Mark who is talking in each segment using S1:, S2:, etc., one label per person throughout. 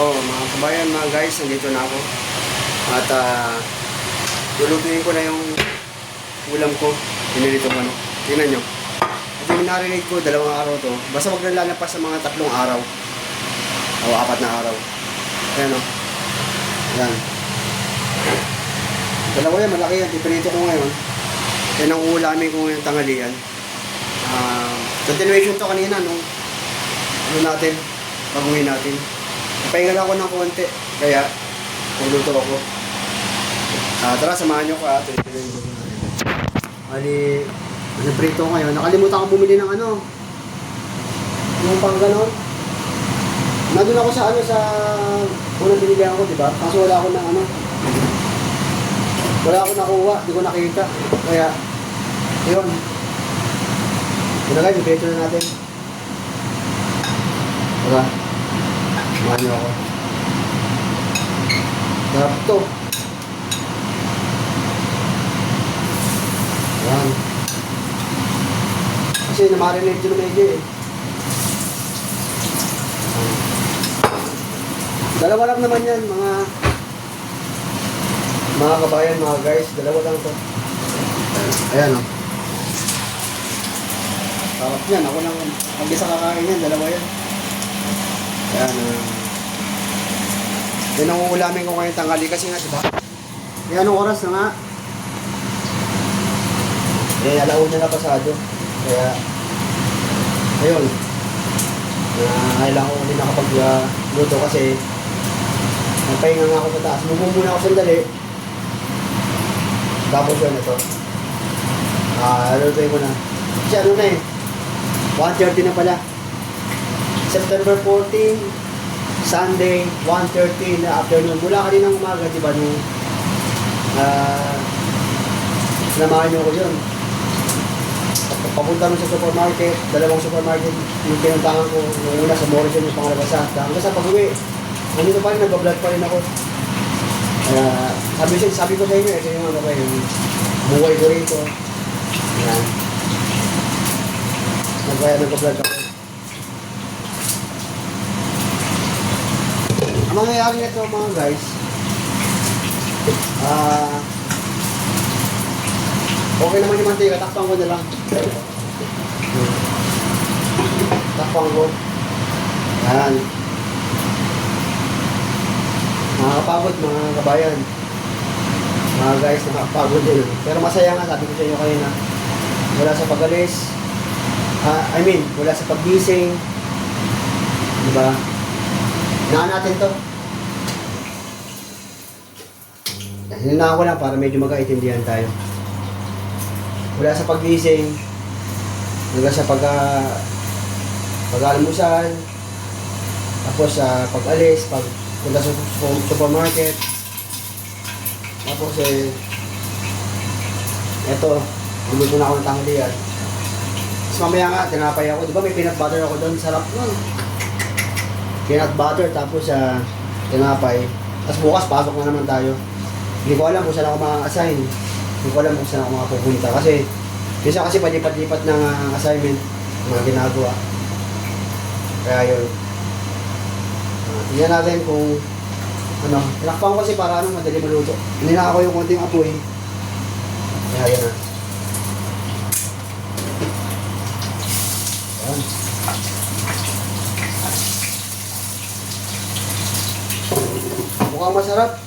S1: Oh, mga kabayan, mga guys, nandito na ako. At lulutuin ko na yung ulam ko. Pinilito ko ano. Tingnan nyo. At yung narinig ko, 2 araw to. Basta wag na lalapas sa mga 3 araw. O 4 na araw. Ayan o. Ayan. Dalawa yan, malaki yan. Pinilito ko ngayon. Yan ang ulamin ko ngayong tanghalian. Continuation to kanina, no? Ano natin? Baguhin natin. Pahinga lang ako ng konti. Kaya, pagluto ako. Tara, samahan nyo ko ito. Ali, prito ko ngayon. Nakalimutan ko bumili ng ano. Yung pang ganon. Nandun ako sa ano, sa unang binigyan ko, diba? Kaso wala ako ng ano. Wala ako nakuha. Di ko nakita. Kaya, yun. Ilagay, prito na natin. Diba? Samahan nyo ako. Sarap to. Ayan. Kasi namarinate yun medyo eh. Dalawa lang naman yan, mga kabayan, mga guys. Dalawa lang to. Ayan o. Sarap yan. Ako lang mag-isa kakain yan. Dalawa yan. Ayan. Yan ang ulamin ko ngayong tanghali kasi nga, diba? Kaya anong oras na nga? Alauna na pasado. Kaya, ayun. Kailangan ko din nakapag-luto kasi nagpahinga nga ako sa taas. Mumung muna ako sandali. Tapos yun, ito. Lutuin ko na. Kasi ano na eh. 1:30 na pala. September 14, Sunday, 1:30 na afternoon. Mula kaninang umaga, di ba, nung sinamahan nyo ko yun. Papunta nung sa supermarket, 2 supermarket yung pinuntahan ko. Yung una sa Morrison, yung pangalabasa. Hanggang sa pag-uwi, nandito pa rin, nagbablog pa rin ako. Sabi ko sa inyo, ito yung ano ba, yung buhay ko rito. Ayan. Nagbablog ako. Ang mangyayari nito mga guys, okay naman yung mantika, takpang ko na lang. Takpang ko. Ayan. Nakakapagod mga kabayan. Mga guys, nakakapagod din. Pero masaya nga, sabi ko sa inyo kanina. Wala sa pag-alis. Wala sa pag-gising. Diba? Hinaan natin to. Hinaan ko lang para medyo magkaintindihan tayo. Wala sa pag-gising, wala sa pag-almusal, tapos sa pag-alis, pagpunta sa supermarket, tapos eto, luto na ako ng tanghalian. Tapos mamaya nga, tinapay ako, di ba may peanut butter ako doon, sarap nun. Peanut butter, tapos tinapay. Tapos bukas, pasok na naman tayo. Hindi ko alam kung saan ako ma-assign. Hindi ko alam kung saan ako makapupunta. Kasi, minsan kasi palipat-lipat ng assignment, mga ginagawa. Kaya yun. Tingnan natin kung, tinakpan ko kasi para madali maluto. Hinina ako yung konting apoy. Kaya yun na. Ayan. Mukhang masarap.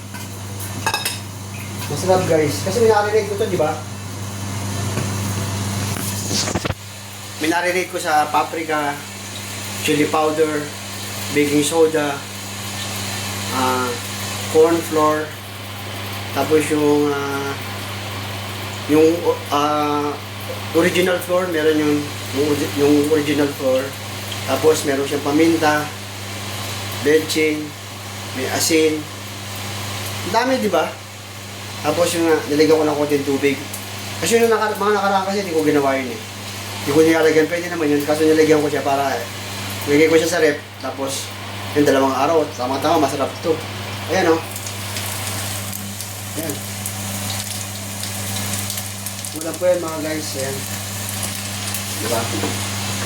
S1: Masarap guys. Kasi minarinig ko to, di ba? Minarinig ko sa paprika, chili powder, baking soda, corn flour, tapos yung original flour, meron yung original flour, tapos meron siyang paminta, betchin, may asin. Ang dami, di ba? Tapos yung nilagyan ko ng konting tubig. Kasi yung mga nakaraan kasi hindi ko ginawa yun eh. Hindi ko nilalagyan, pwede naman yun. Kaso nilagyan ko siya para nilagay ko siya sa rep. Tapos yung 2 araw, tama-tama, masarap ito. Ayan o. Ayan. Wala po yan mga guys. Ayan. Diba?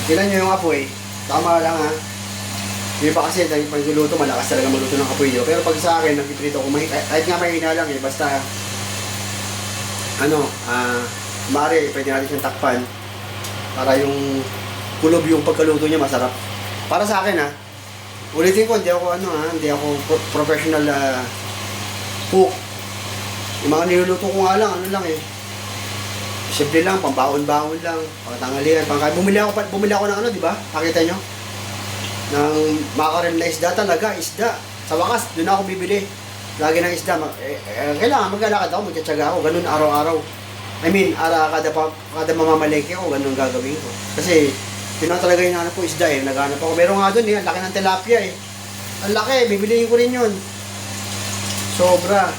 S1: Tignan nyo yung apoy. Tama lang ha. Yung iba kasi, dahil pag luluto, malakas talaga maluto ng kapulyo. Pero pag sa akin, nagpiprito ko, kahit nga mahina lang eh, basta, maaari, pwede natin siyang takpan para yung kulob yung pagkaluto niya masarap. Para sa akin ulitin ko, hindi ako professional cook. Yung mga niluluto ko nga lang, simple lang, pambaon-baon lang, pangtanghalian, bumili ako ng di ba? Nakita nyo? Ng makarel na isda talaga, isda. Sa wakas, doon ako bibili. Lagi ng isda. Kailangan maglalakad ako, magtsatsaga ako, ganun araw-araw. Kada mamamalengke ako, ganun gagawin ko. Kasi, yun ang talaga hinahanap ko isda naghanap ako. Meron nga doon ang laki ng tilapia Ang laki, bibiliin ko rin yun. Sobra.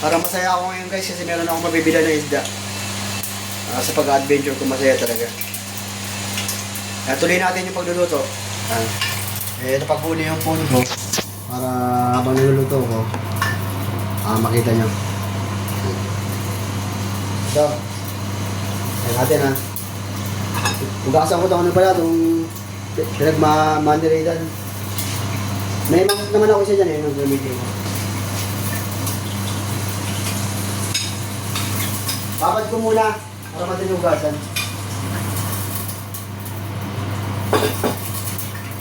S1: Para masaya ako ngayon guys, kasi meron akong mabibila na isda. Sa pag-adventure ko, masaya talaga. Tuloy natin yung pagluluto. Ito paghuli yung phone ko para habang niluluto ko makita nyo. So, ayan natin Ugasan ko ito pala itong pinagma-mandiritan. May mga naman ako isa dyan nung gamitin ko. Babad ko muna para madali ugasan.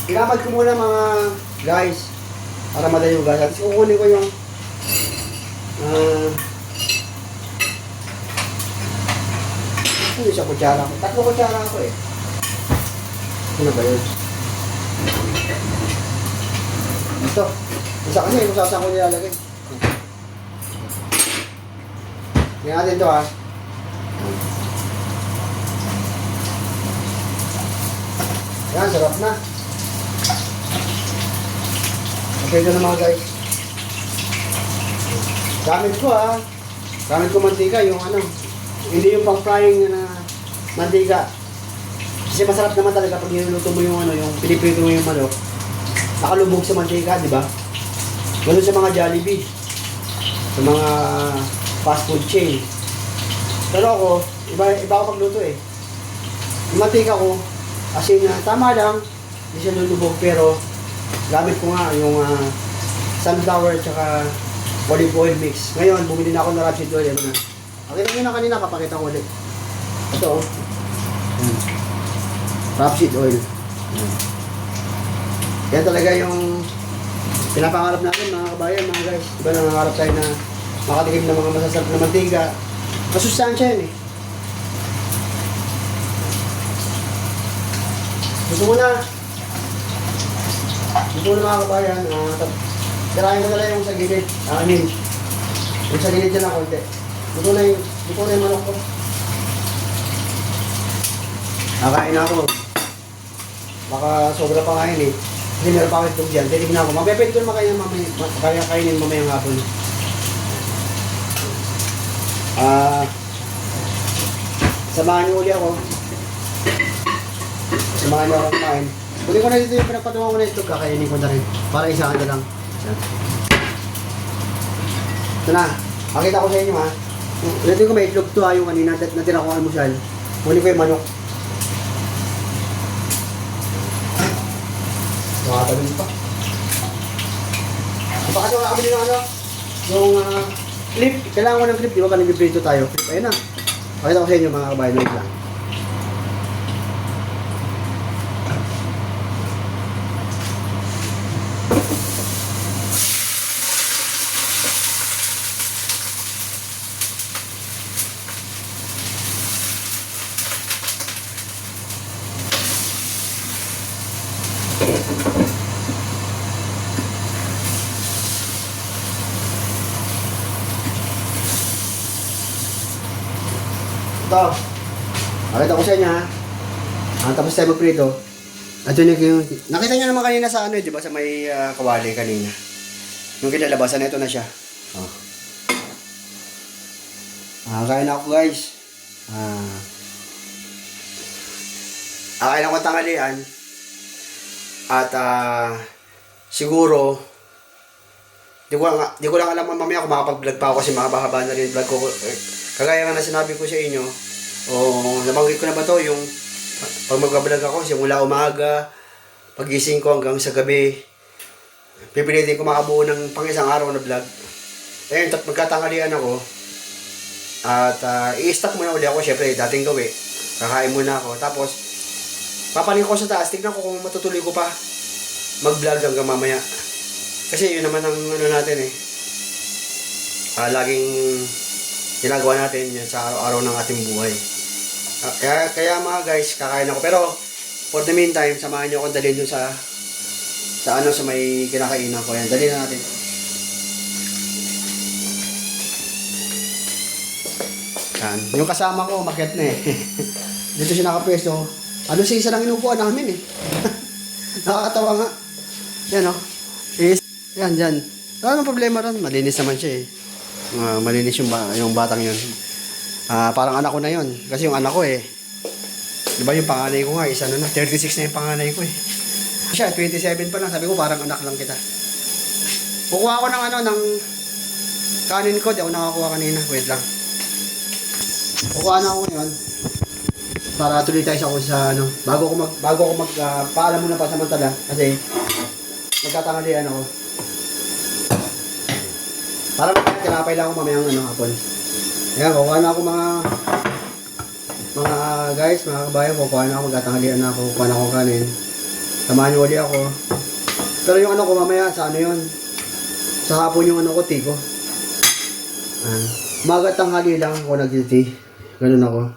S1: Inabad ko muna mga guys para madali ugasan. Tapos kukunin ko yung ano siya, kutsara ko. 3 kutsara ako Ano ba yun? Ito. Isa kasi kung saan ko nilalagay. Tingnan natin ito Yan, sarap na. Okay na mga guys. Gamit ko Gamit ko mantika, yung hindi yung pang-frying na mantika. Kasi masarap naman talaga pag niluluto mo yung yung piniprito mo yung manok. Nakalubog sa mantika, di ba? Ganun sa mga Jollibee. Sa mga fast food chain. Pero ako, iba ako pagluto Yung mantika ko, kasi tama lang, hindi siya lulubog, pero gamit ko nga yung sunflower at olive oil mix. Ngayon, bumili na ako ng rapeseed oil. Pakita nyo na kanina, papakita ko ulit. Ito rapeseed oil. Yan talaga yung pinapangarap natin mga kabayan, mga guys. Diba nangangarap tayo na makatikim ng mga masasarap na mantika. Masustansya yan Gusto mo na mga kabayan, tirahin ko na lang yung sa gilid. Yung sa gilid dyan na konti. Gusto na yung manok ko. Nakain ako. Baka sobra pa kain Kasi meron pa ako itong dyan. Titignan ko. Mapepwede ko naman kainin mamayang hapon. Samahan niyo uli ako. Samahan niyo ako kumain. Kunin ko na dito yung pinagpatungan ko na ito. Kakainin ko na rin. Para isahan na lang. Ito na. Pakita ko sa inyo Ulitin ko may itlog to yung kanina natira ko almusal. Kunin ko yung manok. Nakatabi pa. Kasi nakakabili ng yung clip. Kailangan ko ng clip, di ba? Nag-prito tayo. Clip, ayun na. Pakita ko sa inyo mga kabayan. Wait lang. Ito. Pakita ko sa inyo tapos tayo magprito. At yun yung nakita nyo naman kanina sa di ba? Sa may kawali kanina. Yung kinalabasan na ito na siya. Kain ako guys. Kain ako tanghalian. At siguro di ko lang alam mamaya kung makapag-vlog pa ako kasi mahaba-haba na rin vlog ko. Kagaya nga na sinabi ko sa inyo, nabanggit ko na ba to yung pag mag-vlog ako simula umaga, pagising ko hanggang sa gabi, pipilitin ko makabuo ng pang isang araw na vlog. Ayun, magkatanghalian ako. At i-stock muna uli ako, syempre, dating gawi. Kakain muna ako. Tapos, papaling ko sa taas, tignan ko kung matutuloy ko pa mag-vlog hanggang mamaya. Kasi yun naman ang ano natin eh. Laging ginagawa natin yan sa araw-araw ng ating buhay. Kaya mga guys, kakain ako. Pero, for the meantime, samahan nyo akong dalhin dun sa may kinakainan ko. Yan, dalhin na natin. Yan. Yung kasama ko, umakyat na eh. Dito siya nakapwesto. Ano sa isa lang inupuan namin eh. Nakakatawa nga. Yan o. Yan, dyan. Wala nang problema ron. Malinis naman siya eh. Malinis yung batang yun. Parang anak ko na yun. Kasi yung anak ko eh. Diba yung panganay ko nga, isa na 36 na yung panganay ko eh. Siya, 27 pa lang. Sabi ko parang anak lang kita. Kukuha ko ng ng kanin ko. Di ako nakakuha kanina. Wait lang. Kukuha na ako ngayon. Para tuloy tayo sa bago ko paalam muna pa samantala kasi magkatanghalian ako. Para tinapay lang ako mamayang hapon. Ayan, kukuha na ako mga guys, mga kabayan, kukuha na ako, magkatanghalian na ako, kukuha na ako kanin. Samahan niyo ulit ako. Pero yung ko mamaya sa yun. Sa hapon yung ko, tiko. Umaga tanghali lang ako nag-duty. Ganun ako.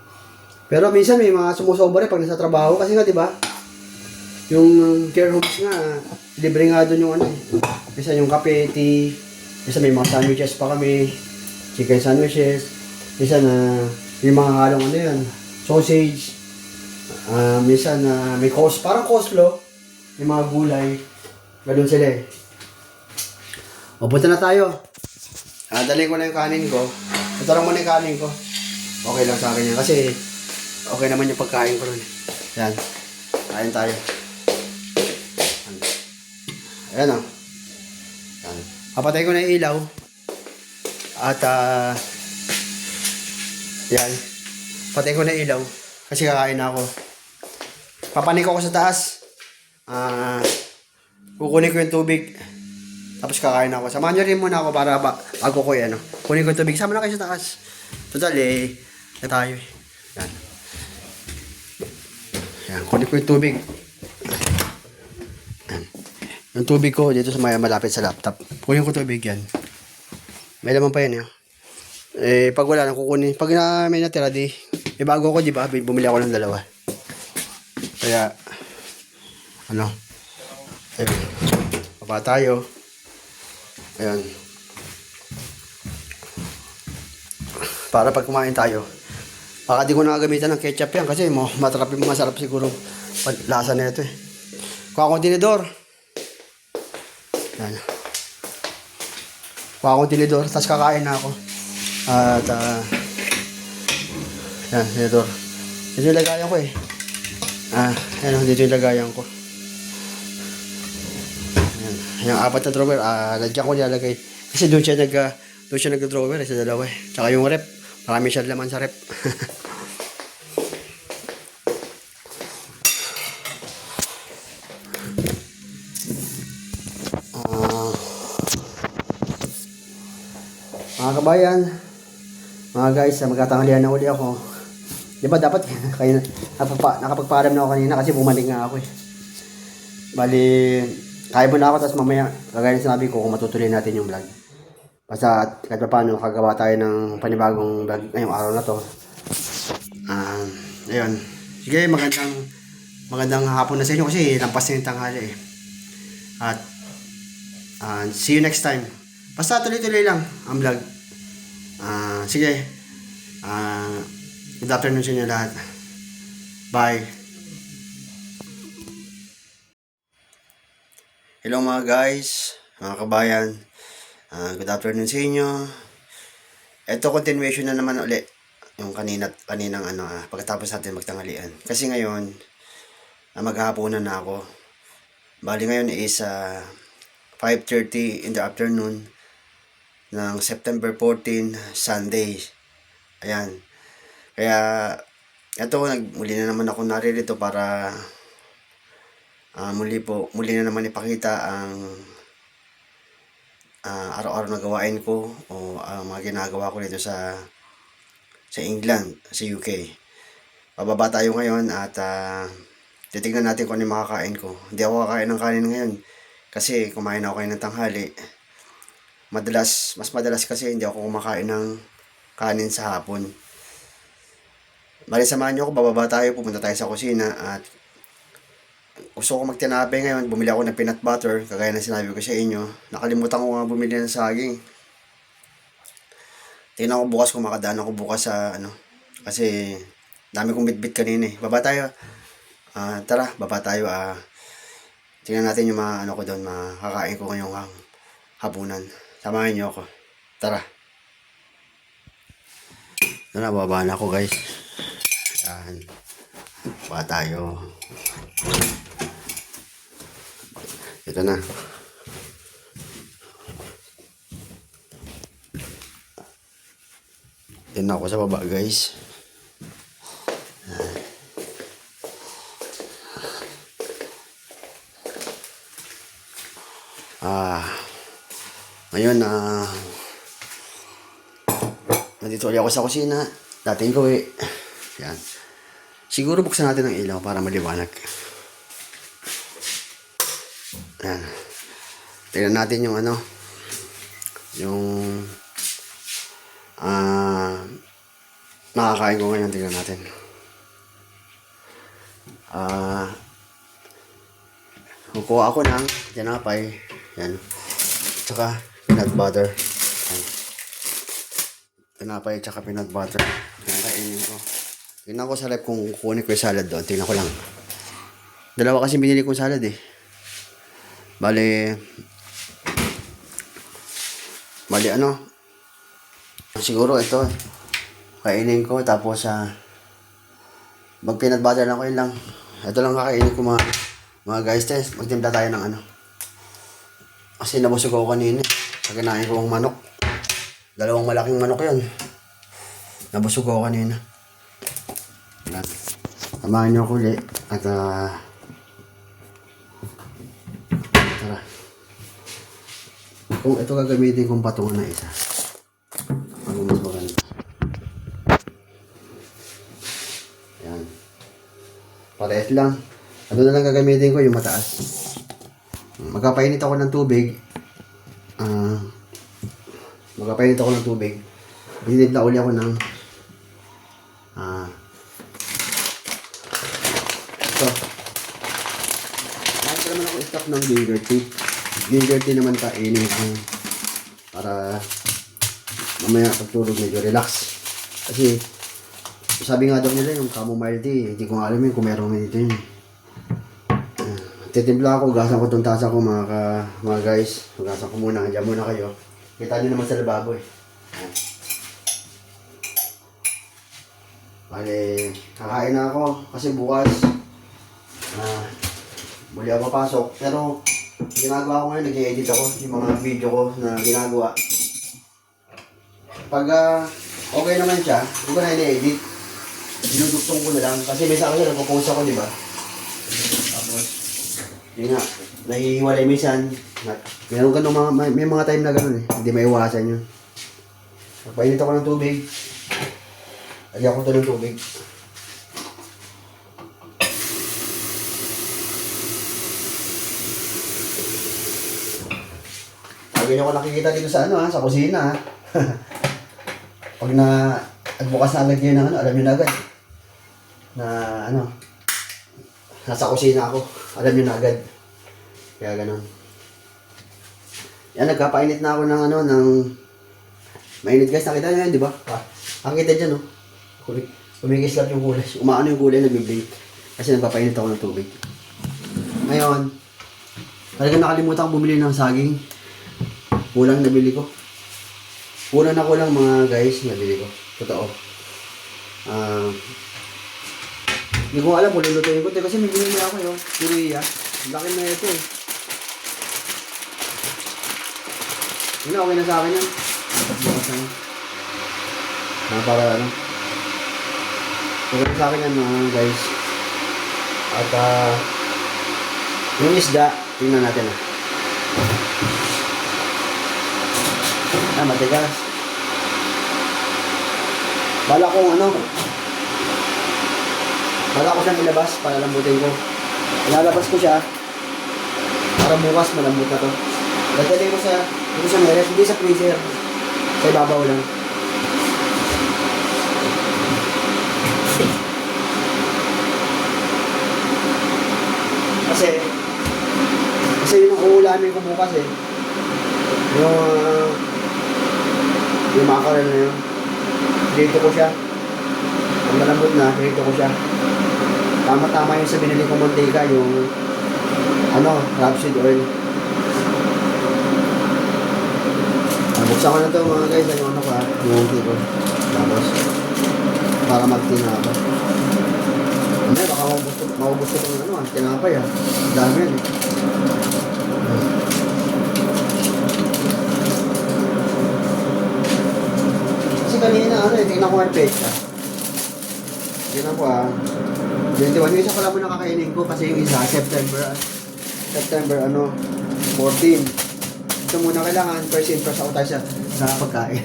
S1: Pero minsan may mga sumusobra pag nasa trabaho kasi nga 'di ba? Yung care homes nga libre nga doon yung minsan yung kape, tea, minsan may mga sandwiches pa kami, chicken sandwiches, minsan yung mga halong yan, sausage, minsan may parang coleslaw, yung mga gulay, ganoon sila eh. O punta na tayo. Dalhin ko na yung kanin ko. Ito lang muna yung kanin ko. Okay lang sa akin yan kasi okay naman yung pagkain ko rin. Yan. Kain tayo. Ayan o. Yan. Papatay ko na yung ilaw. At yan. Patay ko na yung ilaw. Kasi kakain na ako. Papanik ako sa taas. Kukunin ko yung tubig. Tapos kakain ako. Samahan nyo rin muna ako para bago ko yan. Kunin ko yung tubig. Sama na kayo sa taas. Total na tayo eh. Yan. Yan, kunin ko yung tubig. Yan. Yung tubig ko dito sa malapit sa laptop. Kunin ko tubig yan. May laman pa yan eh. Pag wala nang kukunin. Pag may natira bago ko, di ba? Bumili ako ng dalawa. Kaya, baba tayo. Ayan. Para pag kumain tayo, baka di ko nakagamitan ng ketchup yan kasi masarap siguro lasa na ito eh. Kuha akong tinidor. Yan. Kuha akong tinidor, tapos kakain na ako. At, yan, tinidor. Dito yung lagayan ko eh. Dito yung lagayan ko. Yan. Yung 4 na drawer, ladyan ko nilalagay. Kasi doon siya nag-drawer sa dalawa eh. Tsaka yung rep, marami siya laman sa rep. Mga kabayan, mga guys, magkatanghalian na uli ako. Diba dapat kayo nakapagpaalam na ako kanina kasi bumalik nga ako eh. Bali, kaya mo na ako tapos mamaya kagaya sinabi ko kung matutuloy natin yung vlog. Basta kahit pa paano kagawa tayo ng panibagong vlog ngayong araw na to. Ayun. Sige, magandang hapon na sa inyo kasi lampas na yung tanghali eh. At see you next time. Basta tuloy-tuloy lang ang vlog. Sige. Good afternoon sa inyo lahat. Bye. Hello mga guys, mga kabayan. Good afternoon sa inyo. Ito continuation na naman ulit yung kaninang pagkatapos natin magtanghalian. Kasi ngayon maghahaponan na ako. Bali ngayon is 5:30 in the afternoon ng September 14, Sunday. Ayan. Kaya ito muli na naman ako naririto para muli na naman ipakita ang araw-araw na gawain ko o mga ginagawa ko dito sa England, sa UK. Pababa tayo ngayon at titignan natin kung ano yung makakain ko. Hindi ako kakain ng kanin ngayon kasi kumain ako kayo ng tanghali. Mas madalas kasi hindi ako kumakain ng kanin sa hapon. Bali, samahan nyo ako, bababa tayo, pupunta tayo sa kusina at gusto ko magtinape ngayon. Bumili ako ng peanut butter, kagaya na sinabi ko sa inyo. Nakalimutan ko nga bumili ng saging. Tingnan ko bukas kung makadaan ako bukas sa kasi dami kong bitbit kanina eh. Baba tayo. Tara, baba tayo. Tingnan natin yung mga ko doon, makakain ko ngayong hapunan. Samahan niyo ako. Tara. Tara, baba na ako guys. Yan. Baba tayo. Ito na. Yan ako sa baba guys. Ngayon, nandito ulit ako sa kusina. Dating ko eh. Yan. Siguro buksan natin ang ilaw para maliwanag. Yan. Tingnan natin yung makakain ko ngayon. Tingnan natin. Kukuha ako ng tinapay. Yan. Tsaka peanut butter. Yan. Tinapay tsaka peanut butter. Yan, kainin ko. Tingnan ko sa live kung kukunin ko yung salad doon. Tingnan ko lang. Dalawa kasi binili kong salad eh. Bali siguro ito kainin ko tapos mag peanut butter lang ko, yun lang. Ito lang kakainin ko mga guys. Magtimpla tayo ng kasi nabusog ako kanina sa kinain ko ang manok. Dalawang malaking manok yun. Nabusog ako kanina. Samahan niyo ako ulit at tara. Kung ito gagamitin kong patungan na isa. Ano mas maganda. Yan. Parehas lang. Ano na lang gagamitin ko, yung mataas. Magpapainit ako ng tubig. Binibla uli ako ng ito. Bakit naman ako stock ng ginger tea. Ginger tea naman kainin ko para mamaya pagtulog medyo relax. Kasi sabi nga daw nila yung chamomile tea, hindi ko nga alam kung meron dito yun. Titimpla ako, gasan ko itong tasa ko mga guys. Gasan ko muna, andyan muna kayo. Kita nyo naman sa lababo eh. Bale, kakain na ako kasi bukas muli ako papasok. Pero ginagawa ko ngayon, nag-i-edit ako yung mga video ko na ginagawa. Pag okay naman siya, hindi ko na i-edit. Dinudugtong ko na lang kasi may sa akin nagpo-post ako, di ba? Tapos yun nga, nahihiwalay minsan. Meron ganun may mga time na ganun eh. Hindi maiwasan yun. Nagpainit ako ng tubig. Lagyan ko ito ng tubig. Lagi nyo ko nakikita dito sa sa kusina Pag bukas na agad nyo ng alam nyo na agad. Na nasa kusina ako. Alam nyo na agad. Kaya ganun. Yan, nagkapainit na ako ng mainit guys. Nakita nyo yan, di ba? Nakita dyan, kumikislap yung kulay. Umaano yung kulay, nagbiblink. Kasi nagpapainit ako ng tubig. Ngayon, talagang nakalimutan akong bumili ng saging. Kulang nabili ko. Kulang mga guys, nabili ko. Totoo. Hindi ko alam kung lulutuin ko. Kasi may binili ako yun. Puriya. Laki na ito eh. Yun, okay na sa akin yan. Bukas na. Para okay na sa akin yan guys. At yung isda, tingnan natin matigas. Bala ko siyang ilabas, palalambutin ko. Ilalabas ko siya, para bukas malambot na to. Dadali ko dito sa meres, hindi sa freezer. Sa ibabaw lang. Kasi yun ang uulamin ko bukas eh. Yung makarel na yun. Dito ko siya. Pag malambot na, dito ko siya. Tama-tama yung sa binili kong mantika, yung rapeseed oil. Buksan ko na ito mga guys, yung yung ko. Tapos, para magtina ako. Baka maubos ko itong tinapay dami yan eh. Kasi kanina tingnan ko ang page tingnan ko 21 yung isa pala mo nakakainin ko kasi yung isa September 14. Ito muna kailangan first in first out tayo sa pagkain.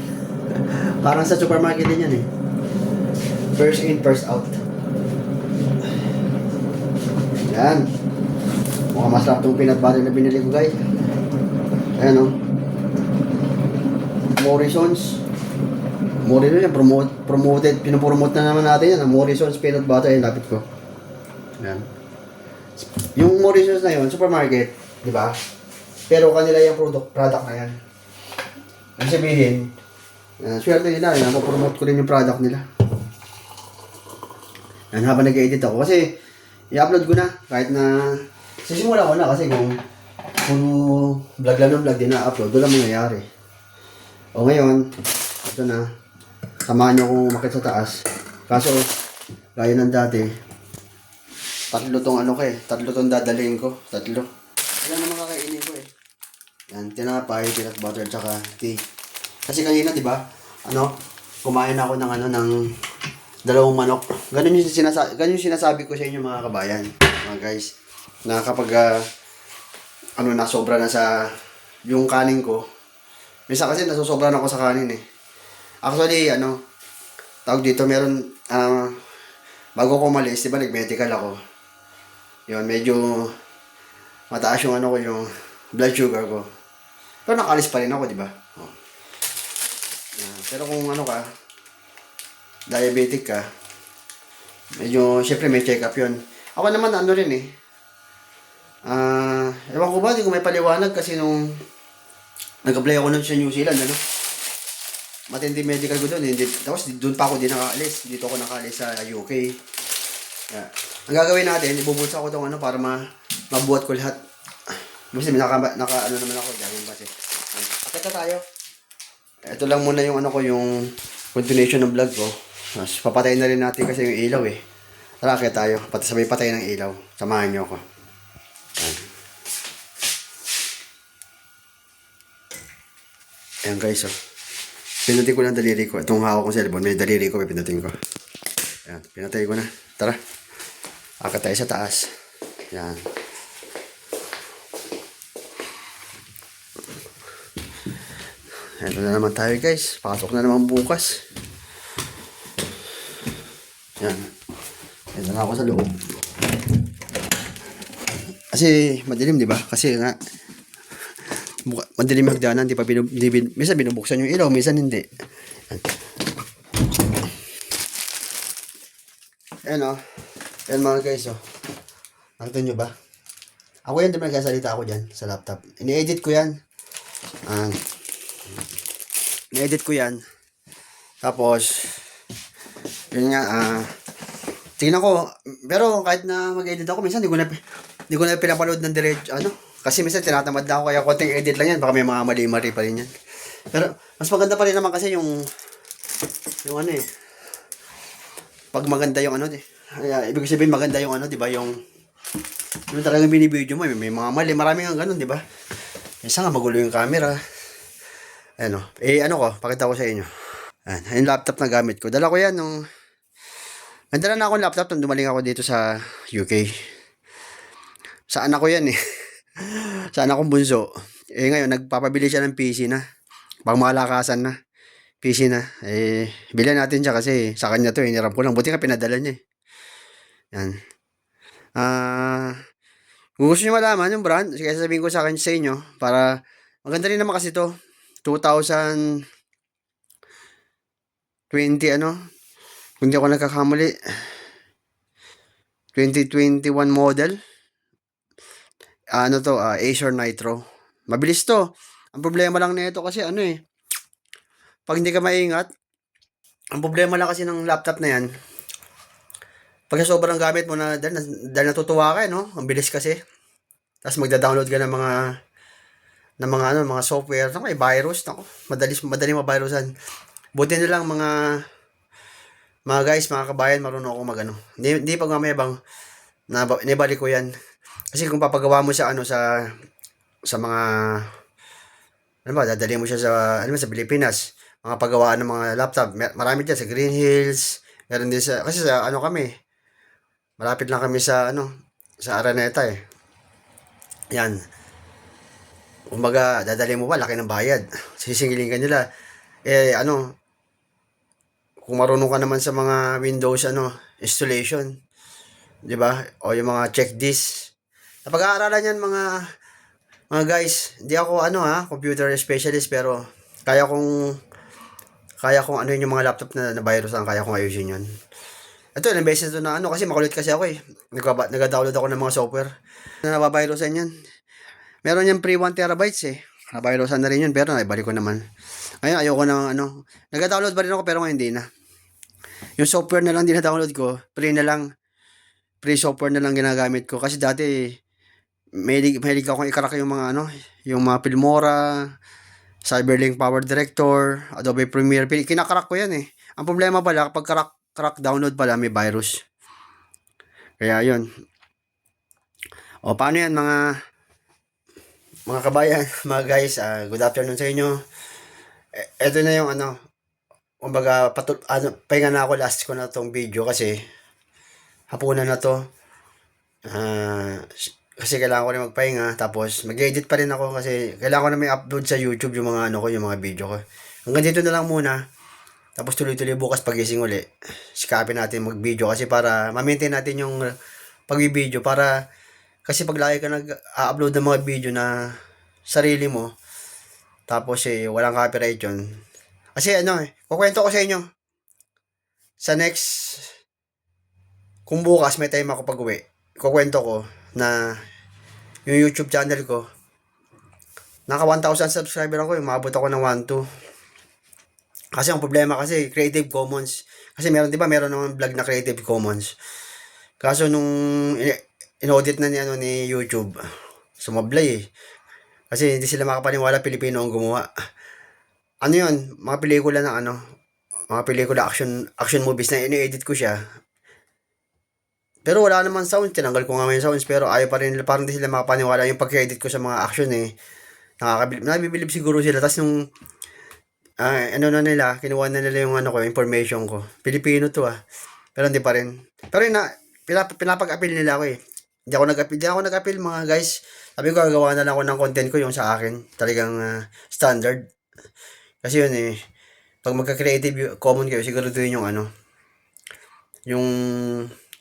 S1: Parang sa supermarket din yan eh. First in first out. Yan. Mukhang masarap itong peanut butter na binili ko guys. Ayan Morrison's yan, promoted, pinopromote na naman natin yan, Morrison's peanut butter, yung lapit ko. Yan. Yung Morrison's na yun, supermarket, di ba? Pero kanila yung product na yan. Ang sabihin, swerte nila, napopromote ko rin yung product nila. Yan, habang nag-edit ako, kasi i-upload ko na, kahit na, sisimula ko na kasi kung vlog lang ng vlog din na-upload, doon lang mangyayari. O ngayon, ito na, samahan nyo kung umakit sa taas. Kaso, gaya ng dati, tatlo tong dadalhin ko, tatlo. Ilan naman kakainin ko eh. Yan, tinapay, peanut butter, tsaka tea. Kasi kanina, di ba, kumain ako ng dalawang manok. Ganun yung sinasabi ko sa inyo mga kabayan, mga guys, na kapag, nasobra na sa yung kanin ko, minsan kasi nasusobra na ako sa kanin eh. Actually, tawag dito, meron, bago ko umalis, di ba, nag-medical ako. Yun, medyo mataas yung yung blood sugar ko. Pero nakalis pa rin ako, di ba? Oh. Pero kung diabetic ka, medyo, syempre may check-up yun. Ako naman, rin eh. Ewan ko ba, di ko may paliwanag kasi nung nag-apply ako nun sa New Zealand, matindi medical ko doon. Tapos doon pa ako din nakaalis. Dito ako nakaalis sa UK. Yeah. Ang gagawin natin, ibubulsa ko itong para mabuhat ko lahat. Kasi naman ako. Gagawin kasi. Akit na tayo. Ito lang muna yung yung continuation ng vlog ko. Mas papatayin na rin natin kasi yung ilaw eh. Tara, akit tayo. Sabay patay ng ilaw. Samahan nyo ako. Ayan guys Pinutin ko lang daliri ko. Itong hawak kong cellphone, may daliri ko, pinutin ko. Ayan, pinatay ko na. Tara. Akit tayo sa taas. Ayan. Ito na naman tayo guys. Pasok na naman bukas. Ayan. Ito na ako sa loob. Kasi madilim, di ba? Kasi nga, madilim magdanan, minsan binubuksan yung ilaw, minsan hindi. Ayan Ayan mga guys nakita nyo ba? Ako yan, di ba nagkasalita ako dyan sa laptop. Ini-edit ko yan. Ini-edit ko yan. Tapos, yun nga, tingnan ko, pero kahit na mag-edit ako, minsan di ko na pinapanood ng diretso, kasi minsan tinatamad na ako, kaya konting edit lang yan, baka may mga mali-mali pa rin yan. Pero, mas maganda pa rin naman kasi yung pag maganda yung ibig sabihin maganda yung di ba, yung talagang binibideo mo, may mga mali, maraming ang ganun, di ba? Minsan nga magulo yung camera. Pakita ko sa inyo. Yung laptop na gamit ko. Dala ko yan nandala na akong laptop nung dumaling ako dito sa UK. Sa anak ko yan eh. Sa anak kong bunso. Ngayon, nagpapabili siya ng PC na. Pang malakasan na. PC na. Bilhan natin siya kasi sa kanya to, hiniram ko lang. Buti nga pinadala niya eh. Yan. Kung gusto niyo malaman yung brand, sige sasabihin ko sa akin sa inyo para maganda rin naman kasi to. 2020 ano, kung hindi ako nagkakamali, 2021 model. Ano to, Acer Nitro. Mabilis to. Ang problema lang nito kasi ano eh, pag hindi ka maingat, ang problema lang kasi ng laptop na yan, pag sobrang gamit mo na, dahil natutuwa ka, no? Ang bilis kasi. Tapos magda-download ka ng mga software, may virus, nako, madali mabirusan. Buti na lang mga guys, mga kabayan, marunong ako magano. Hindi pag mamayabang, nibalik ko yan. Kasi kung papagawa mo sa sa mga, ano ba, dadali mo siya sa Pilipinas, mga paggawaan ng mga laptop, marami dyan sa Green Hills, meron din kasi sa kami, malapit lang kami sa Araneta eh. Yan. Kumbaga, dadali mo ba, laki ng bayad. Sisingilin ka nila. Kung marunong ka naman sa mga Windows, installation, di ba? O yung mga check this. Napag-aaralan yan mga guys. Hindi ako, computer specialist, pero kaya kong ano yun yung mga laptop na virusan, kaya kong ayusin yun. Ito, ilang beses ito na kasi makulit kasi ako eh. Nag-download ako ng mga software na nababirusan yan. Meron yung pre 1 terabytes eh. Nabirusan na rin yun, pero naibalik ko naman. Ngayon, ayoko na nag-download pa rin ako, pero ngayon hindi na. Yung software na lang din na-download ko, free software na lang ginagamit ko. Kasi dati, mahilig akong ikarak yung mga yung mga Filmora, Cyberlink Power Director, Adobe Premiere. Kinakarak ko yan eh. Ang problema pala, kapag crack download pala, may virus. Kaya yun. O, paano yan mga kabayan, mga guys, good afternoon sa inyo. Ito na yung kumbaga, pahinga na ako, last ko na tong video kasi hapunan na to. Kasi kailangan ko rin magpahinga, tapos mag-edit pa rin ako kasi kailangan ko na may upload sa YouTube yung mga yung mga video ko. Hanggang dito na lang muna. Tapos tuloy-tuloy bukas pagising uli. Sikapin natin mag-video kasi para ma-maintain natin yung pag-video, para kasi pag lagi ka nag-upload ng mga video na sarili mo, tapos walang copyright yun. Kasi kukwento ko sa inyo. Sa next, kung bukas may time ako pag-uwi, kukwento ko na yung YouTube channel ko, naka 1,000 subscriber ako, umabot ako ng 1,2. Kasi ang problema kasi, Creative Commons. Kasi meron naman vlog na Creative Commons. Kaso nung in-audit na ni YouTube, sumablay eh. Kasi hindi sila makapaniwala Pilipino ang gumawa. Ano yun? Mga pelikula ng mga pelikula action movies na ini-edit ko siya. Pero wala naman sound, tinanggal ko nga yung sounds, pero ayaw pa rin, parang hindi sila makapaniwala yung pag-edit ko sa mga action eh. Nabibilib siguro sila. Tapos nung kinuha na nila yung information ko. Pilipino to Pero hindi pa rin. Pero pinapag-appeal nila ako eh. Hindi ako nag-appeal mga guys. Sabi ko, gagawa na lang ako ng content ko yung sa akin. Talagang standard. Kasi yun eh, pag magka-creative common kayo, siguro yun yung yung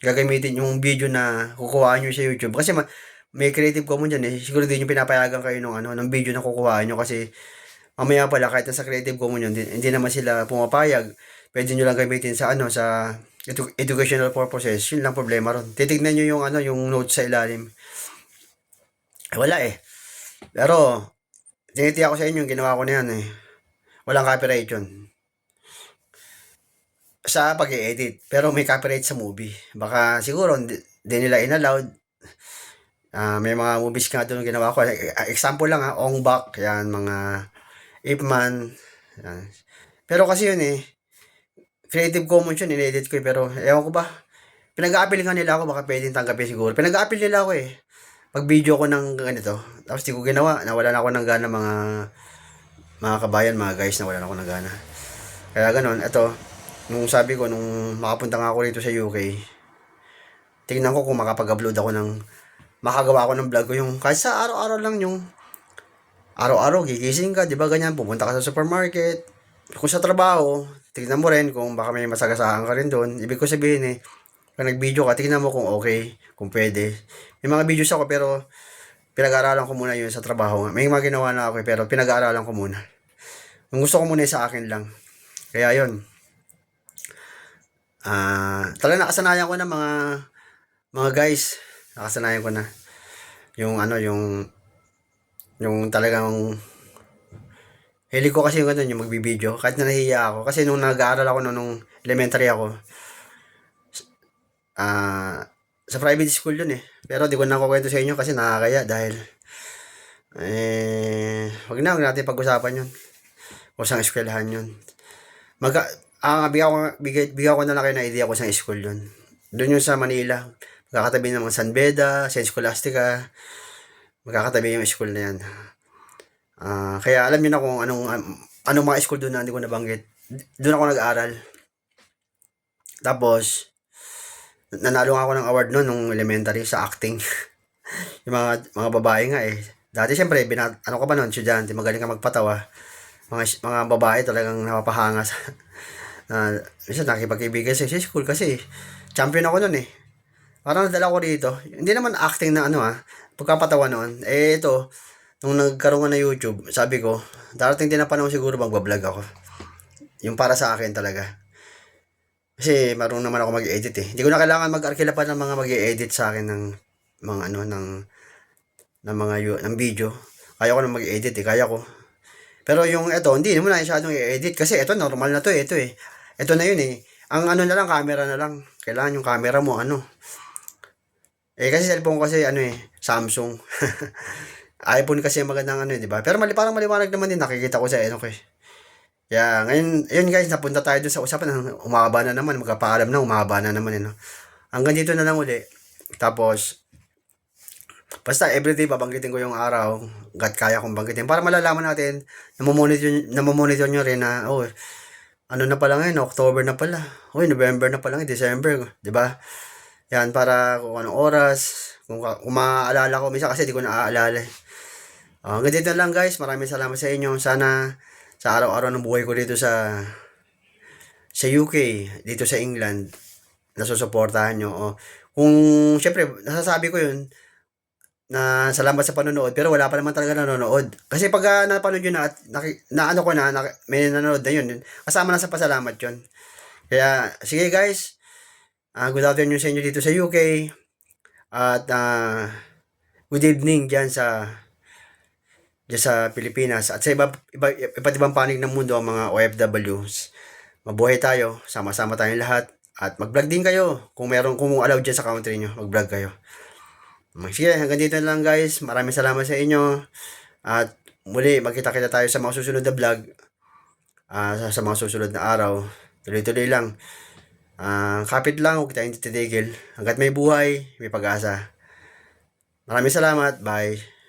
S1: gagamitin yung video na kukuhaan nyo sa YouTube. Kasi may creative common dyan eh. Siguro din yung pinapayagan kayo ng video na kukuhaan nyo kasi mamaya pala kahit sa creative common yun, hindi naman sila pumapayag. Pwede nyo lang gamitin sa educational purposes. Yun lang problema ron. Titignan nyo yung notes sa ilalim. Wala eh. Pero tinitiyak ko sa inyo, ginawa ko na yan eh. Walang copyright yun sa pag-i-edit. Pero may copyright sa movie. Baka siguro hindi nila in-allowed. May mga movies nga doon ginawa ko. Example lang Ong Bak, yan, mga Ip Man. Yan. Pero kasi yun eh, Creative Commons yun, in-edit ko pero ewan ko ba, pinag-a-appeal nga nila ako, baka pwedeng tanggapin siguro. Pinag-a-appeal nila ako eh. Pag video ko ng ganito, tapos di ko ginawa, nawalan ako ng gana mga kabayan, mga guys, nawalan ako ng gana. Kaya ganon, ito, nung sabi ko, nung makapunta nga ako rito sa UK, tingnan ko kung makapag-upload ako makagawa ako ng vlog ko, yung kahit sa araw-araw lang yung araw-araw gigising ka, 'di ba ganyan, pupunta ka sa supermarket. Kung sa trabaho, tignan mo rin kung baka may masagasaan ka rin doon. Ibig ko sabihin pag nag-video ka, tignan mo kung okay, kung pwede. May mga videos ako pero pinag-aaralan ko muna yun sa trabaho. May mga ginawa na ako pero pinag-aaralan ko muna. Yung gusto ko muna sa akin lang. Kaya yun. Talaga nakasanayan ko na mga guys. Nakasanayan ko na. Yung yung talagang hilig ko kasi yung ganun, yung magbibideo. Kahit na nahihiya ako. Kasi nung nag-aaral ako nung elementary ako, sa private school yun eh. Pero di ko na kukwento sa inyo kasi nakakaya dahil wag natin pag-usapan yun. O sa eskwelahan yun. Bigyan ko na lang kayo na idea ko sa school yun. Doon yun sa Manila. Magkakatabi ng mga San Beda, St. Scholastica. Magkakatabi yung school na yan. Kaya alam niyo na kung anong mga school doon na hindi ko nabanggit. Doon ako nag-aral. Tapos, nanalo nga ako ng award noon nung elementary sa acting. Yung mga babae nga eh. Dati siyempre, ano ka ba noon, estudyante, magaling ka magpatawa. Mga babae talagang napapahanga sa minsan nakipag-ibigan sa school kasi champion ako noon eh. Parang nadala ko dito. Hindi naman acting na pagkapatawa noon. Ito, nung nagkaroon nga na YouTube, sabi ko, darating din na panahon siguro magbablog ako. Yung para sa akin talaga. Kasi marunong naman ako mag-edit eh. Hindi ko na kailangan mag-arkila pa ng mga mag-edit sa akin ng mga ng video. Kaya ko na mag-edit eh, kaya ko. Pero yung ito, hindi naman na masyadong i-edit kasi ito normal na to eh, ito eh. Ito na yun eh. Ang na lang, camera na lang. Kailangan yung camera mo kasi cellphone kasi Samsung. iPhone kasi magandang di ba? Pero parang maliwanag naman din nakikita ko sa ko eh. Kaya ngayon, yun guys, napunta tayo dun sa usapan. Umahaba na naman, magpapaalam na, umahaba na naman Hanggang dito na lang uli. Tapos, basta everyday babanggitin ko yung araw, kaya kong banggitin para malalaman natin, namomonitor nyo rin na, ano na pala ngayon, October na pala. November na pala ngayon, December, 'di ba? Yan para kung anong oras, kung maaalala ko, minsan kasi di ko naaalala. Hanggang dito lang guys, maraming salamat sa inyo. Sana sa araw-araw ng buhay ko dito sa UK, dito sa England, nasusuportahan nyo. Kung syempre, nasasabi ko yun, na salamat sa panonood, pero wala pa naman talaga nanonood. Kasi pag napanood yun may nanonood na yun, kasama na sa pasalamat yun. Kaya, sige guys, good afternoon sa inyo dito sa UK, at good evening dyan sa Pilipinas, at sa iba't ibang panig ng mundo ang mga OFWs. Mabuhay tayo, sama-sama tayong lahat, at mag-vlog din kayo, kung allowed dyan sa country nyo, mag-vlog kayo. Sige, hanggang dito na lang guys. Maraming salamat sa inyo. At muli, magkita-kita tayo sa mga susunod na vlog. Sa mga susunod na araw. Tuloy-tuloy lang. Kapit lang, huwag tayong titigil. Hanggat may buhay, may pag-asa. Maraming salamat. Bye.